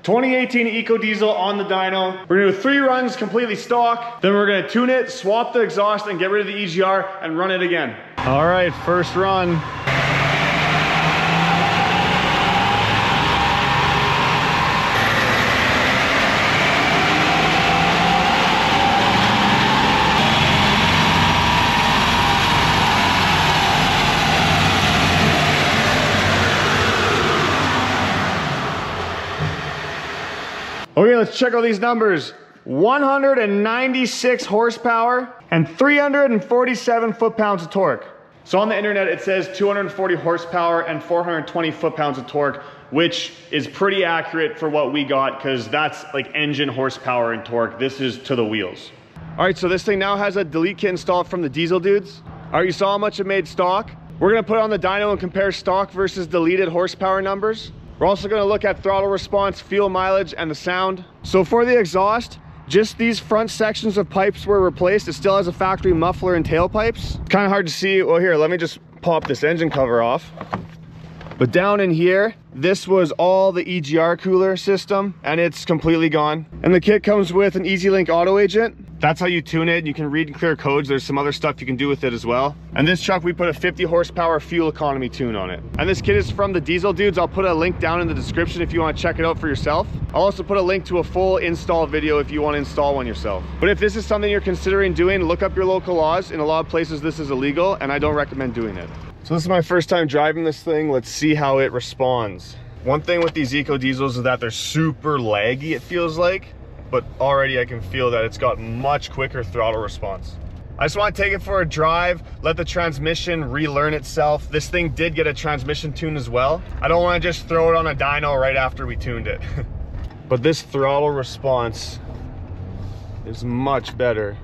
2018 EcoDiesel on the dyno. We're gonna do 3 runs completely stock. Then we're gonna tune it, swap the exhaust, and get rid of the EGR and run it again. All right, first run. Okay, let's check out these numbers. 196 horsepower and 347 foot-pounds of torque. So on the internet, it says 240 horsepower and 420 foot-pounds of torque, which is pretty accurate for what we got because that's like engine horsepower and torque. This is to the wheels. All right, so this thing now has a delete kit installed from the diesel dudes. All right, you saw how much it made stock. We're gonna put it on the dyno and compare stock versus deleted horsepower numbers. We're also gonna look at throttle response, fuel mileage, and the sound. So for the exhaust, just these front sections of pipes were replaced. It still has a factory muffler and tailpipes. Kind of hard to see. Well, here, let me just pop this engine cover off. But down in here, this was all the EGR cooler system, and it's completely gone. And the kit comes with an EasyLink auto agent. That's how you tune it. You can read and clear codes. There's some other stuff you can do with it as well. And this truck, we put a 50 horsepower fuel economy tune on it. And this kit is from the diesel dudes. I'll put a link down in the description if you want to check it out for yourself. I'll also put a link to a full install video if you want to install one yourself. But if this is something you're considering doing, look up your local laws. In a lot of places, this is illegal, and I don't recommend doing it. So this is my first time driving this thing. Let's see how it responds. One thing with these EcoDiesels is that they're super laggy, it feels like. But already I can feel that it's got much quicker throttle response. I just want to take it for a drive, let the transmission relearn itself. This thing did get a transmission tune as well. I don't want to just throw it on a dyno right after we tuned it. But this throttle response is much better.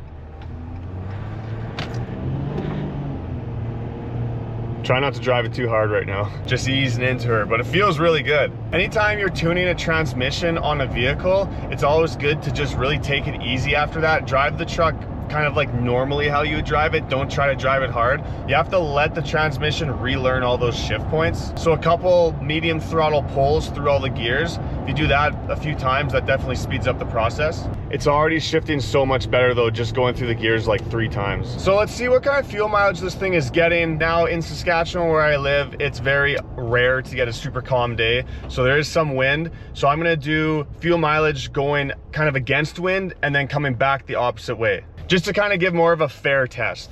Try not to drive it too hard right now. Just easing into her, but it feels really good. Anytime you're tuning a transmission on a vehicle, it's always good to just really take it easy after that. Drive the truck kind of like normally how you would drive it. Don't try to drive it hard. You have to let the transmission relearn all those shift points. So a couple medium throttle pulls through all the gears. If you do that a few times, that definitely speeds up the process. It's already shifting so much better though, just going through the gears like 3 times. So let's see what kind of fuel mileage this thing is getting. Now in Saskatchewan where I live, it's very rare to get a super calm day. So there is some wind. So I'm gonna do fuel mileage going kind of against wind and then coming back the opposite way, just to kind of give more of a fair test.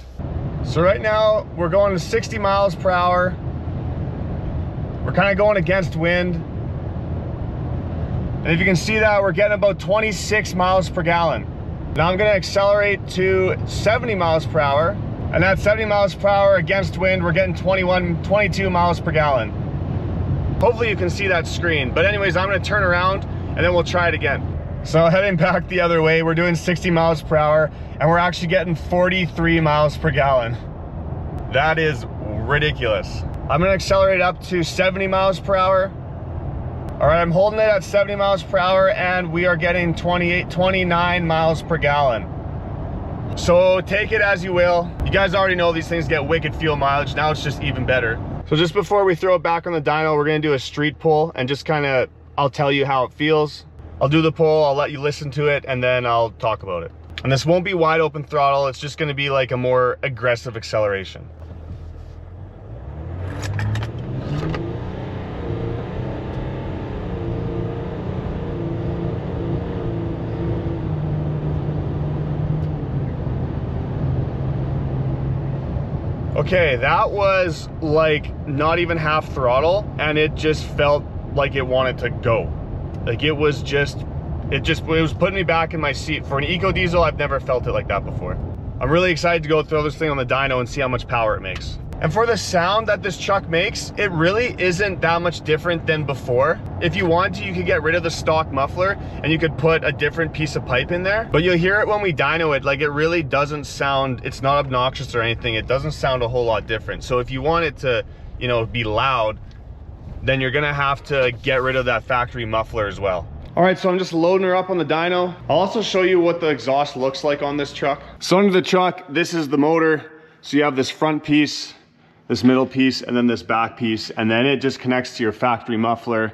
So right now we're going to 60 miles per hour. We're kind of going against wind. And if you can see that, we're getting about 26 miles per gallon. Now I'm gonna accelerate to 70 miles per hour. And at 70 miles per hour against wind, we're getting 22 miles per gallon. Hopefully you can see that screen. But anyways, I'm gonna turn around and then we'll try it again. So heading back the other way, we're doing 60 miles per hour and we're actually getting 43 miles per gallon. That is ridiculous. I'm gonna accelerate up to 70 miles per hour. All right, I'm holding it at 70 miles per hour and we are getting 29 miles per gallon. So take it as you will. You guys already know these things get wicked fuel mileage. Now it's just even better. So just before we throw it back on the dyno, we're gonna do a street pull and just kind of, I'll tell you how it feels. I'll do the pull, I'll let you listen to it, and then I'll talk about it. And this won't be wide open throttle, it's just gonna be like a more aggressive acceleration. Okay, that was like not even half throttle, and it just felt like it wanted to go. Like it was putting me back in my seat. For an EcoDiesel, I've never felt it like that before. I'm really excited to go throw this thing on the dyno and see how much power it makes. And for the sound that this truck makes, it really isn't that much different than before. If you want to, you could get rid of the stock muffler and you could put a different piece of pipe in there. But you'll hear it when we dyno it, like it really doesn't sound, it's not obnoxious or anything. It doesn't sound a whole lot different. So if you want it to, you know, be loud, then you're gonna have to get rid of that factory muffler as well. All right, so I'm just loading her up on the dyno. I'll also show you what the exhaust looks like on this truck. So under the truck, this is the motor. So you have this front piece, this middle piece, and then this back piece, and then it just connects to your factory muffler.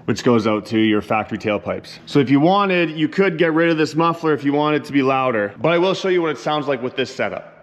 which goes out to your factory tailpipes. So if you wanted, you could get rid of this muffler if you wanted it to be louder, but I will show you what it sounds like with this setup.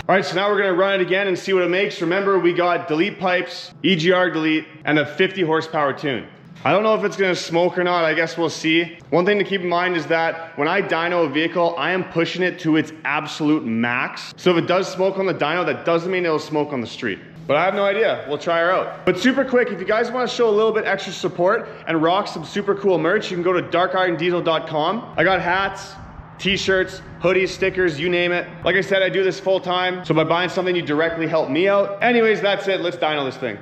All right, so now we're gonna run it again and see what it makes. Remember, we got delete pipes, EGR delete, and a 50 horsepower tune. I don't know if it's gonna smoke or not, I guess we'll see. One thing to keep in mind is that when I dyno a vehicle, I am pushing it to its absolute max. So if it does smoke on the dyno, that doesn't mean it'll smoke on the street. But I have no idea, we'll try her out. But super quick, if you guys wanna show a little bit extra support and rock some super cool merch, you can go to darkirondiesel.com. I got hats, t-shirts, hoodies, stickers, you name it. Like I said, I do this full time, so by buying something, you directly help me out. Anyways, that's it, let's dyno this thing.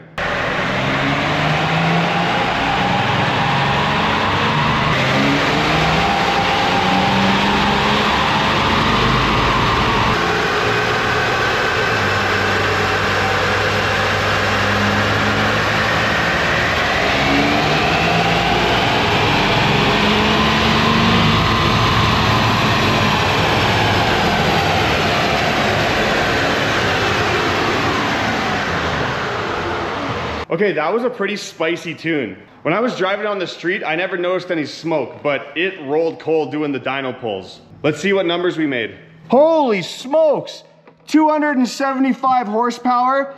Okay, that was a pretty spicy tune. When I was driving down the street, I never noticed any smoke, but it rolled cold doing the dyno pulls. Let's see what numbers we made. Holy smokes! 275 horsepower,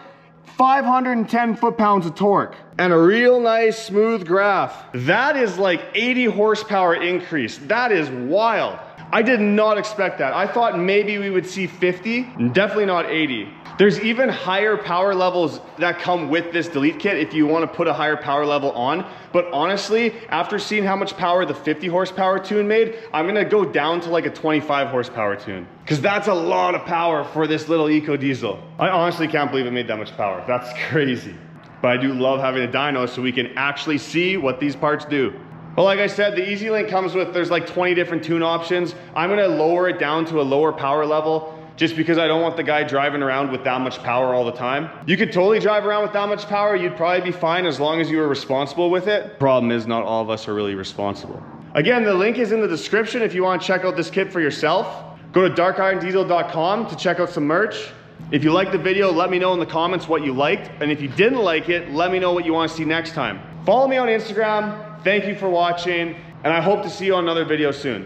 510 foot-pounds of torque, and a real nice smooth graph. That is like 80 horsepower increase. That is wild. I did not expect that. I thought maybe we would see 50, definitely not 80. There's even higher power levels that come with this delete kit if you want to put a higher power level on. But honestly, after seeing how much power the 50 horsepower tune made, I'm gonna go down to like a 25 horsepower tune. Because that's a lot of power for this little EcoDiesel. I honestly can't believe it made that much power. That's crazy. But I do love having a dyno so we can actually see what these parts do. Well, like I said, the EasyLink comes with, there's like 20 different tune options. I'm gonna lower it down to a lower power level just because I don't want the guy driving around with that much power all the time. You could totally drive around with that much power. You'd probably be fine as long as you were responsible with it. Problem is, not all of us are really responsible. Again, the link is in the description if you want to check out this kit for yourself. Go to darkirondiesel.com to check out some merch. If you liked the video, let me know in the comments what you liked. And if you didn't like it, let me know what you want to see next time. Follow me on Instagram. Thank you for watching, and I hope to see you on another video soon.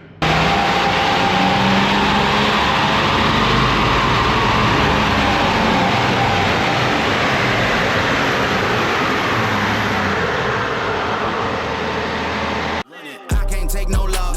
I can't take no love.